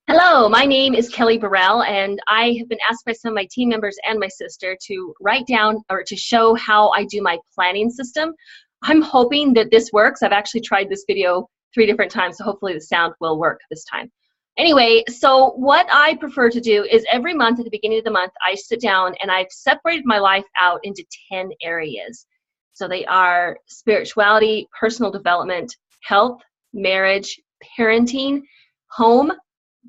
Hello, my name is Kelly Burrell, and I have been asked by some of my team members and my sister to write down or to show how I do my planning system. I'm hoping that this works. I've actually tried this video 3 different times, so hopefully the sound will work this time. Anyway, so what I prefer to do is every month at the beginning of the month, I sit down and I've separated my life out into 10 areas. So they are spirituality, personal development, health, marriage, parenting, home,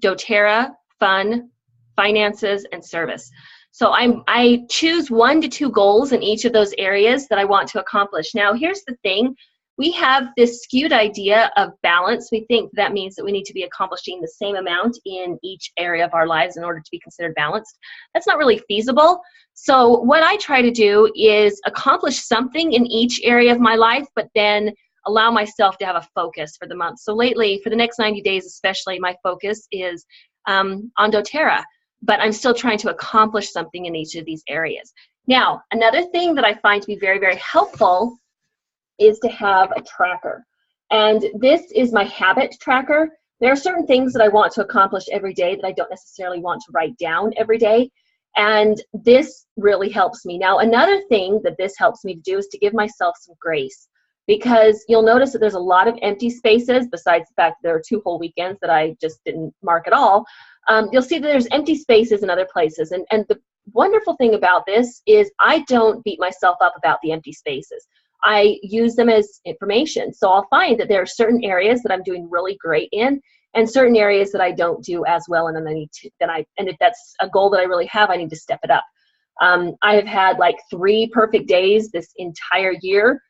doTERRA, fun, finances, and service. So I choose 1 to 2 goals in each of those areas that I want to accomplish. Now, here's the thing. We have this skewed idea of balance. We think that means that we need to be accomplishing the same amount in each area of our lives in order to be considered balanced. That's not really feasible. So what I try to do is accomplish something in each area of my life, but then allow myself to have a focus for the month. So lately, for the next 90 days especially, my focus is on doTERRA, but I'm still trying to accomplish something in each of these areas. Now, another thing that I find to be very, very helpful is to have a tracker. And this is my habit tracker. There are certain things that I want to accomplish every day that I don't necessarily want to write down every day. And this really helps me. Now, another thing that this helps me to do is to give myself some grace, because you'll notice that there's a lot of empty spaces besides the fact that there are 2 whole weekends that I just didn't mark at all. You'll see that there's empty spaces in other places. And the wonderful thing about this is I don't beat myself up about the empty spaces. I use them as information. So I'll find that there are certain areas that I'm doing really great in and certain areas that I don't do as well, and then and if that's a goal that I really have, I need to step it up. I have had like 3 perfect days this entire year.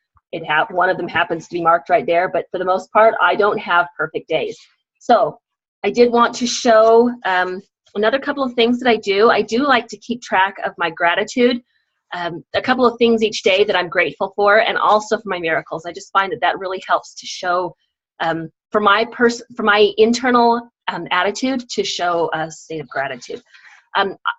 One of them happens to be marked right there, but for the most part, I don't have perfect days. So I did want to show another couple of things that I do. I do like to keep track of my gratitude, a couple of things each day that I'm grateful for, and also for my miracles. I just find that that really helps to show, for my internal attitude, to show a state of gratitude.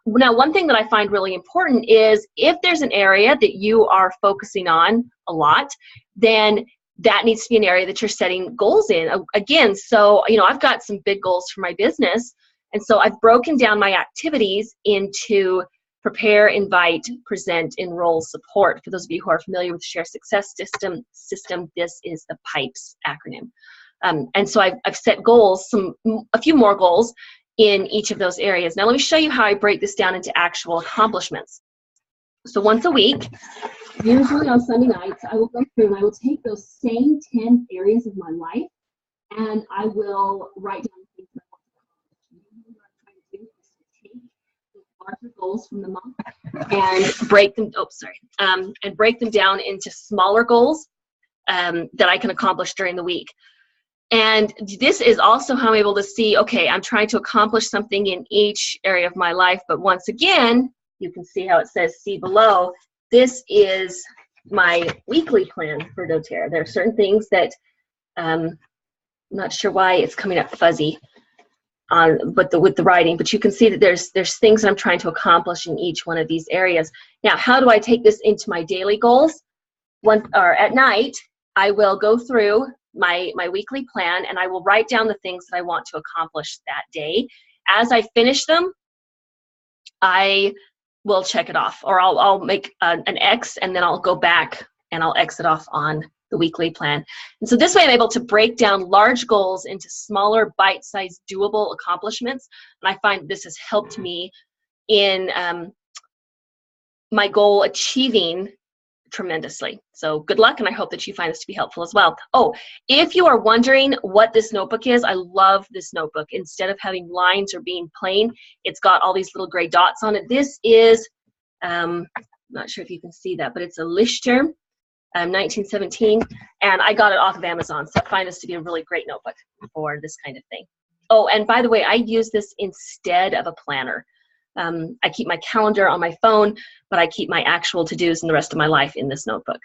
Now, one thing that I find really important is if there's an area that you are focusing on a lot, then that needs to be an area that you're setting goals in. Again, so, I've got some big goals for my business, and so I've broken down my activities into prepare, invite, present, enroll, support. For those of you who are familiar with the Share Success system, this is the PIPES acronym. And so I've set goals, a few more goals in each of those areas. Now let me show you how I break this down into actual accomplishments. So once a week, usually on Sunday nights, I will go through and I will take those same 10 areas of my life and I will write down things that I want to accomplish. What I'm trying to do is to take the larger goals from the month and break them down into smaller goals that I can accomplish during the week. And this is also how I'm able to see, okay, I'm trying to accomplish something in each area of my life. But once again, you can see how it says see below. This is my weekly plan for doTERRA. There are certain things that I'm not sure why it's coming up fuzzy with the writing, but you can see that there's things that I'm trying to accomplish in each one of these areas. Now, how do I take this into my daily goals? At night, I will go through my weekly plan and I will write down the things that I want to accomplish that day. As I finish them, I will check it off, or I'll make an X and then I'll go back and I'll X it off on the weekly plan. And so this way I'm able to break down large goals into smaller, bite-sized, doable accomplishments. And I find this has helped me in my goal achieving tremendously. So good luck, and I hope that you find this to be helpful as well. Oh, if you are wondering what this notebook is, I love this notebook. Instead of having lines or being plain, it's got all these little gray dots on it. This is, I'm not sure if you can see that, but it's a Lichter, 1917, and I got it off of Amazon. So I find this to be a really great notebook for this kind of thing. Oh, and by the way, I use this instead of a planner. I keep my calendar on my phone, but I keep my actual to-dos and the rest of my life in this notebook.